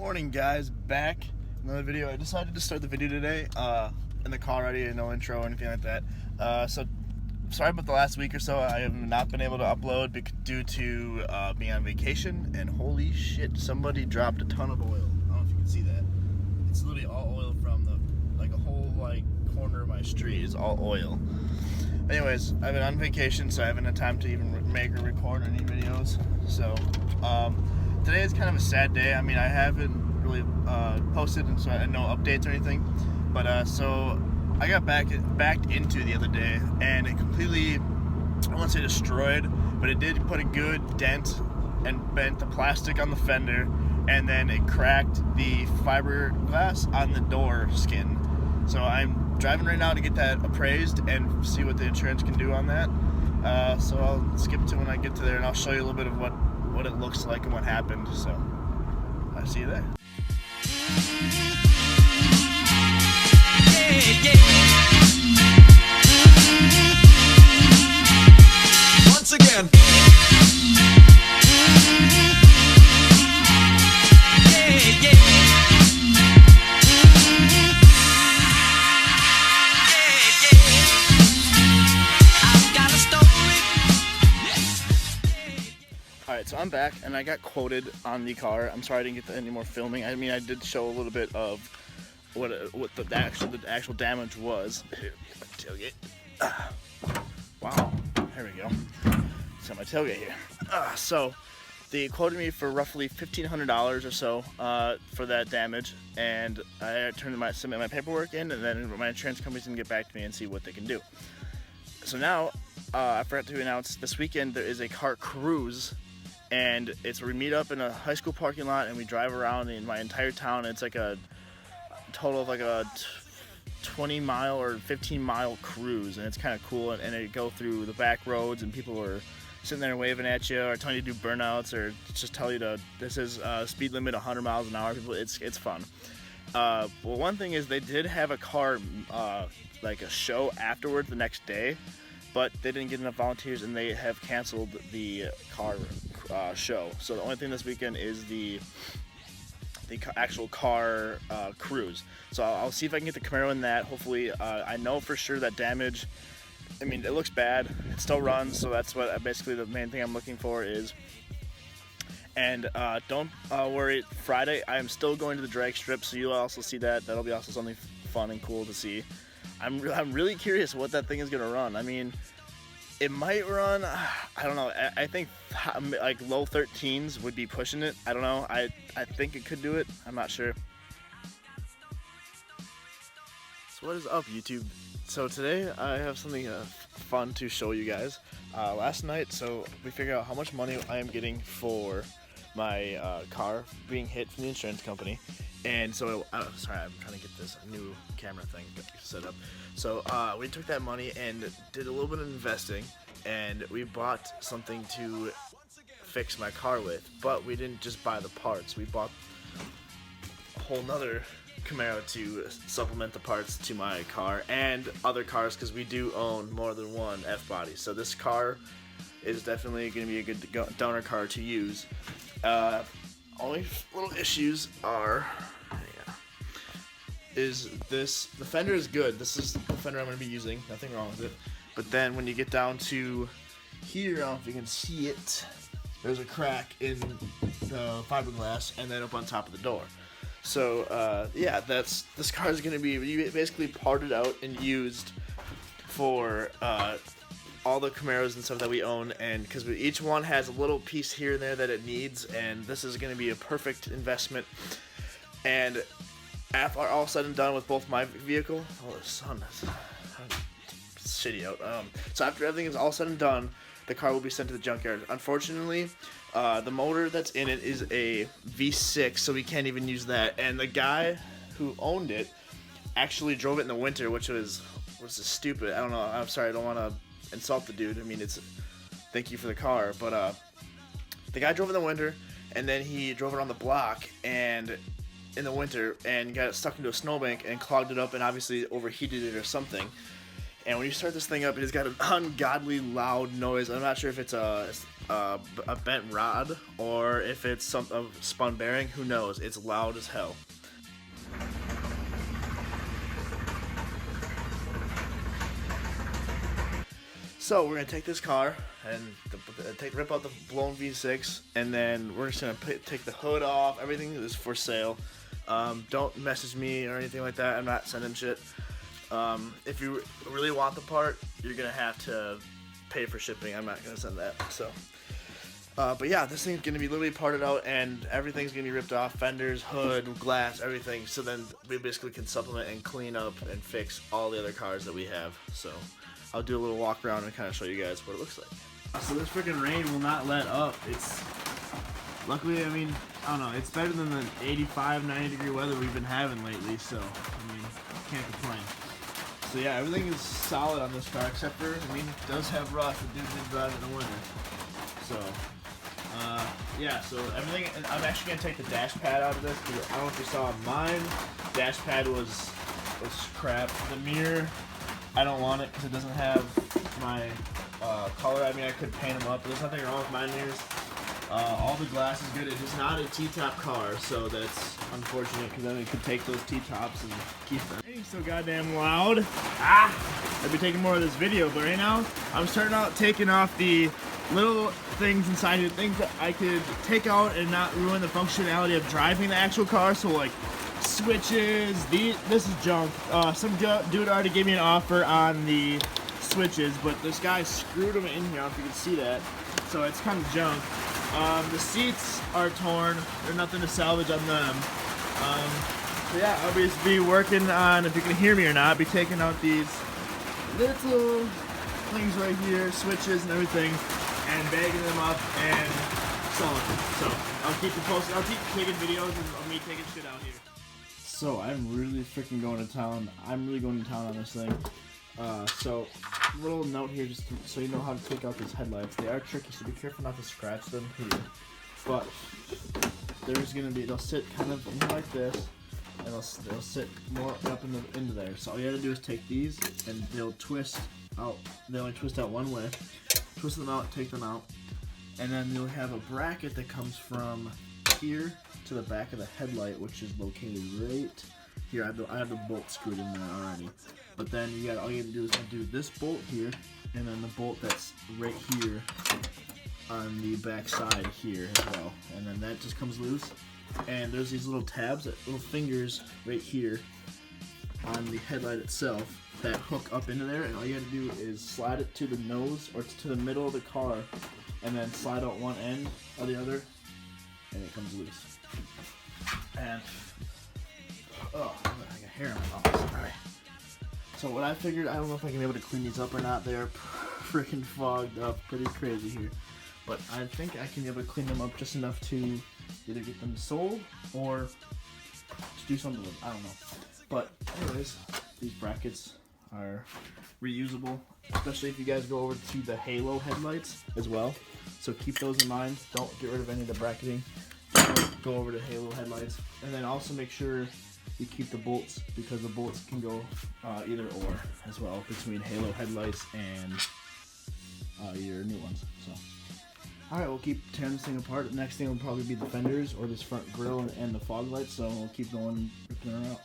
Morning guys, back another video. I decided to start the video today in the car already, no intro or anything like that. So sorry about the last week or so. I have not been able to upload due to being on vacation, and holy shit, somebody dropped a ton of oil. I don't know if you can see that. It's literally all oil from a whole corner of my street is all oil. Anyways, I've been on vacation, so I haven't had time to even make or record any videos. So today is kind of a sad day. I mean, I haven't really posted, and so I had no updates or anything. But so I got backed into the other day, and it completely, I won't say destroyed, but it did put a good dent and bent the plastic on the fender, and then it cracked the fiberglass on the door skin. So I'm driving right now to get that appraised and see what the insurance can do on that. So I'll skip to when I get to there, and I'll show you a little bit of what it looks like and what happened. So I'll see you there. Once again. Alright, so I'm back, and I got quoted on the car. I'm sorry I didn't get any more filming. I mean, I did show a little bit of what the actual damage was. Here, my tailgate. Wow, there we go. So my tailgate here. So they quoted me for roughly $1,500 or so for that damage, and I submit my paperwork in, and then my insurance company's gonna get back to me and see what they can do. So now I forgot to announce this weekend there is a car cruise. And it's where we meet up in a high school parking lot, and we drive around in my entire town. It's like a total of like a 20-mile or 15-mile cruise, and it's kind of cool. And it go through the back roads, and people are sitting there waving at you, or telling you to do burnouts, or just tell you this is speed limit 100 miles an hour. People, it's fun. Well, one thing is they did have a car like a show afterward the next day, but they didn't get enough volunteers, and they have canceled the car show. So the only thing this weekend is the actual car cruise. So I'll see if I can get the Camaro in that. Hopefully, I know for sure that damage, I mean, it looks bad. It still runs, so that's what basically the main thing I'm looking for is. And don't worry, Friday I am still going to the drag strip, so you'll also see that. That'll be also something fun and cool to see. I'm really curious what that thing is gonna run. I mean, it might run, I don't know, I think like low 13s would be pushing it. I don't know, I think it could do it. I'm not sure. So what is up, YouTube? So today I have something fun to show you guys. Last night, so we figured out how much money I am getting for my car being hit from the insurance company. And so, sorry, I'm trying to get this new camera thing set up. So we took that money and did a little bit of investing, and we bought something to fix my car with. But we didn't just buy the parts. We bought a whole nother Camaro to supplement the parts to my car and other cars, because we do own more than one F-body. So this car is definitely going to be a good donor car to use. Only little issues are, the fender is good. This is the fender I'm going to be using. Nothing wrong with it. But then when you get down to here, I don't know if you can see it, there's a crack in the fiberglass, and then up on top of the door. So yeah, this car is going to be basically parted out and used for all the Camaros and stuff that we own, and because each one has a little piece here and there that it needs, and this is going to be a perfect investment. And after all said and done with both my vehicle, oh, the sun is shitty out. So after everything is all said and done, the car will be sent to the junkyard. Unfortunately, the motor that's in it is a V6, so we can't even use that. And the guy who owned it actually drove it in the winter, which was stupid. I don't know. I'm sorry. I don't want to insult the dude. I mean, thank you for the car, but the guy drove in the winter, and then he drove it on the block and in the winter and got it stuck into a snowbank and clogged it up, and obviously overheated it or something. And when you start this thing up, it's got an ungodly loud noise. I'm not sure if it's a bent rod or if it's a spun bearing. Who knows? It's loud as hell. So we're gonna take this car and rip out the blown V6, and then we're just gonna take the hood off. Everything is for sale. Don't message me or anything like that. I'm not sending shit. If you really want the part, you're gonna have to pay for shipping. I'm not gonna send that. So, but yeah, this thing's gonna be literally parted out, and everything's gonna be ripped off: fenders, hood, glass, everything. So then we basically can supplement and clean up and fix all the other cars that we have. So I'll do a little walk around and kind of show you guys what it looks like. So this freaking rain will not let up. It's luckily, I mean, I don't know, it's better than the 85, 90 degree weather we've been having lately. So I mean, can't complain. So yeah, everything is solid on this car except for, I mean, it does have rust. The dude did drive it in the winter. So, yeah, so everything, and I'm actually going to take the dash pad out of this because I don't know if you saw mine. Dash pad was crap. The mirror, I don't want it because it doesn't have my color. I mean, I could paint them up, but there's nothing wrong with my mirrors. All the glass is good. It is not a T-top car, so that's unfortunate because then it could take those T-tops and keep them. It's so goddamn loud. I'd be taking more of this video, but right now I'm starting out taking off the little things inside here, things that I could take out and not ruin the functionality of driving the actual car. So like switches, this is junk. Some dude already gave me an offer on the switches, but this guy screwed them in here. I don't know if you can see that. So it's kind of junk. The seats are torn. There's nothing to salvage on them. So yeah, I'll just be working on, if you can hear me or not, be taking out these little things right here, switches and everything, and bagging them up and selling them. So I'll keep you posted. I'll keep taking videos of me taking shit out here. So I'm really freaking going to town. I'm really going to town on this thing. So little note here, just so you know how to take out these headlights. They are tricky, so be careful not to scratch them here. But there's gonna be, they'll sit kind of in like this, and they'll sit more up into there. So all you have to do is take these, and they'll twist out. They only twist out one way. Twist them out, take them out, and then you'll have a bracket that comes from here to the back of the headlight, which is located right here. I have the bolt screwed in there already. But then all you have to do is undo this bolt here, and then the bolt that's right here on the back side here as well. And then that just comes loose. And there's these little tabs, little fingers right here on the headlight itself that hook up into there. And all you have to do is slide it to the nose or to the middle of the car, and then slide out one end or the other, and it comes loose. And oh, I got hair in my mouth. All right. So what I figured, I don't know if I can be able to clean these up or not. They're freaking fogged up, pretty crazy here. But I think I can be able to clean them up just enough to either get them sold or to do something with them. I don't know. But anyways, these brackets are reusable, especially if you guys go over to the halo headlights as well. So keep those in mind. Don't get rid of any of the bracketing. Go over to halo headlights, and then also make sure you keep the bolts, because the bolts can go either or as well between halo headlights and your new ones. So, all right, we'll keep tearing this thing apart. The next thing will probably be the fenders or this front grille and the fog lights. So we'll keep going, ripping her out.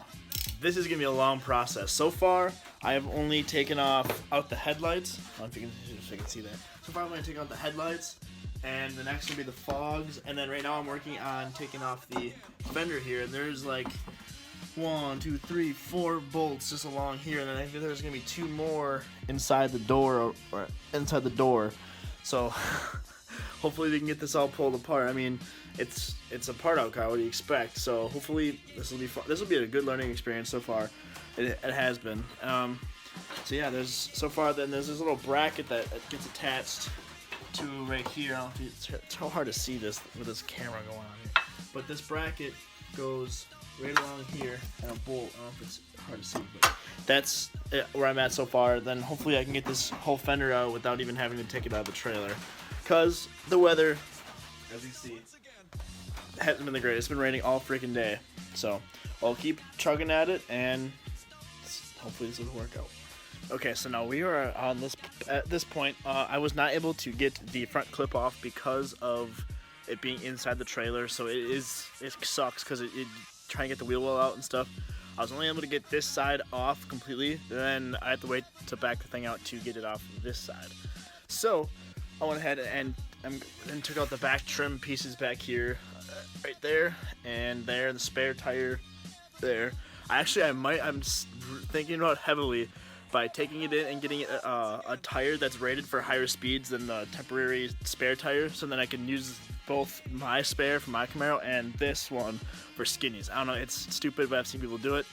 This is gonna be a long process. So far, I have only taken out the headlights. I don't know if you can see that. So far, I'm gonna take out the headlights, and the next will be the fogs. And then right now, I'm working on taking off the fender here. And there's like 1, 2, 3, 4 bolts just along here, and then I think there's gonna be 2 more inside the door or inside the door. So hopefully we can get this all pulled apart. I mean, it's a part out car. What do you expect? So hopefully this will be fun. This will be a good learning experience so far. It has been. So yeah, there's this little bracket that gets attached to right here. I don't know if it's so hard to see this with this camera going on here, but this bracket goes right along here and a bolt. I don't know if it's hard to see, but that's where I'm at so far. Then hopefully I can get this whole fender out without even having to take it out of the trailer, because the weather, as you see, hasn't been the greatest. It's been raining all freaking day. So I'll keep chugging at it, and hopefully this will work out. Okay, so now we are on this. At this point, I was not able to get the front clip off because of it being inside the trailer. So it sucks because it trying to get the wheel well out and stuff. I was only able to get this side off completely. Then I had to wait to back the thing out to get it off this side. So I went ahead and took out the back trim pieces back here, right there, and there, the spare tire there. I'm thinking about heavily by taking it in and getting a tire that's rated for higher speeds than the temporary spare tire, so then I can use both my spare for my Camaro and this one for skinnies. I don't know, it's stupid, but I've seen people do it.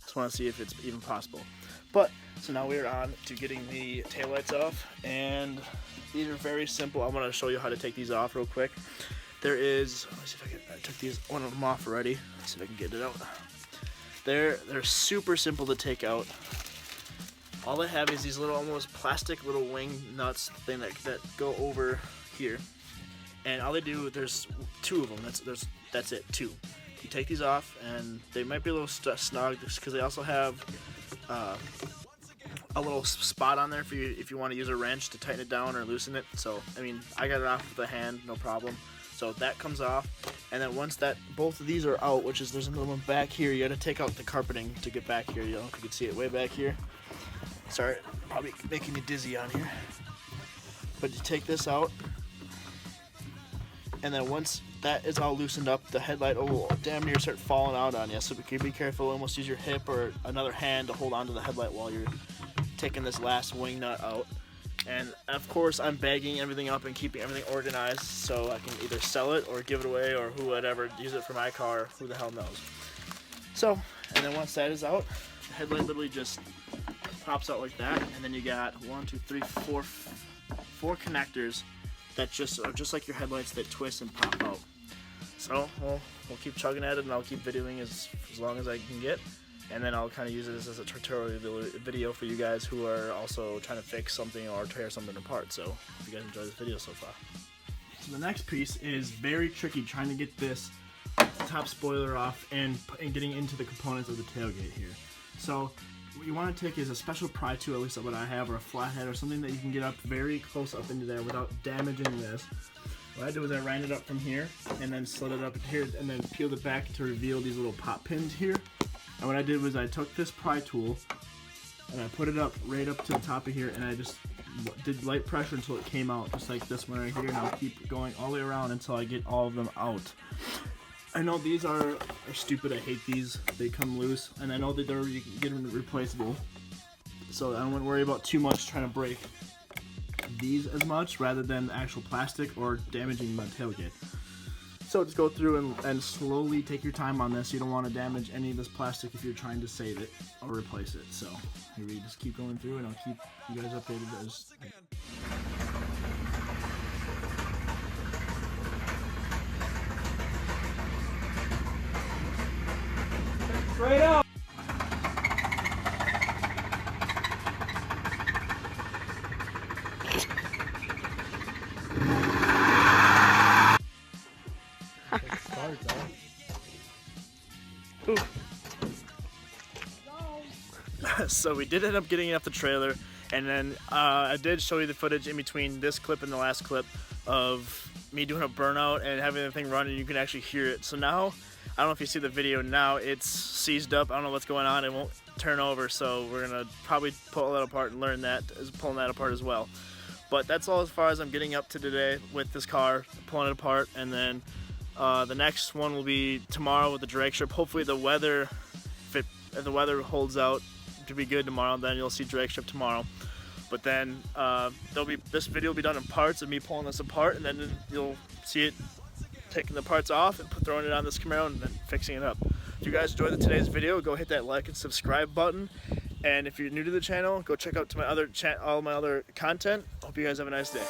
Just want to see if it's even possible. But so now we're on to getting the taillights off, and these are very simple. I'm going to show you how to take these off real quick. There is, let me see if I took one of them off already. Let's see if I can get it out. They're super simple to take out. All I have is these little almost plastic little wing nuts thing that go over here, and all they do, there's two of them. That's it, two. You take these off, and they might be a little snug because they also have a little spot on there for you if you want to use a wrench to tighten it down or loosen it. So I mean, I got it off with a hand, no problem. So that comes off, and then once both of these are out, which is there's another one back here, you got to take out the carpeting to get back here. You know, if you can see it way back here. Sorry, probably making me dizzy on here. But you take this out, and then once that is all loosened up, the headlight will damn near start falling out on you. So be careful. Almost use your hip or another hand to hold onto the headlight while you're taking this last wing nut out. And of course, I'm bagging everything up and keeping everything organized so I can either sell it or give it away or whoever use it for my car. Who the hell knows? So, and then once that is out, the headlight literally just pops out like that, and then you got 4 connectors that are just like your headlights that twist and pop out. So we'll keep chugging at it, and I'll keep videoing as long as I can get, and then I'll kind of use it as a tutorial video for you guys who are also trying to fix something or tear something apart. So if you guys enjoyed this video so far. So the next piece is very tricky, trying to get this top spoiler off and getting into the components of the tailgate here. So what you want to take is a special pry tool, at least what I have, or a flathead or something that you can get up very close up into there without damaging this. What I did was I ran it up from here and then slid it up here and then peeled it back to reveal these little pop pins here. And what I did was I took this pry tool and I put it up right up to the top of here, and I just did light pressure until it came out, just like this one right here, and I'll keep going all the way around until I get all of them out. I know these are stupid. I hate these. They come loose, and I know that you can get them replaceable. So I don't want to worry about too much trying to break these as much rather than actual plastic or damaging my tailgate. So just go through and slowly take your time on this. You don't want to damage any of this plastic if you're trying to save it or replace it. So here we just keep going through, and I'll keep you guys updated as. Straight up. So we did end up getting it off the trailer, and then I did show you the footage in between this clip and the last clip of me doing a burnout and having the thing run, and you can actually hear it. So now, I don't know if you see the video now, it's seized up. I don't know what's going on. It won't turn over, so we're gonna probably pull that apart and learn that, pulling that apart as well. But that's all as far as I'm getting up to today with this car, pulling it apart, and then the next one will be tomorrow with the drag strip. Hopefully the weather, if the weather holds out to be good tomorrow, then you'll see drag strip tomorrow. But then this video will be done in parts of me pulling this apart, and then you'll see it taking the parts off and throwing it on this Camaro and then fixing it up. If you guys enjoyed today's video, go hit that like and subscribe button. And if you're new to the channel, go check out all my other content. Hope you guys have a nice day.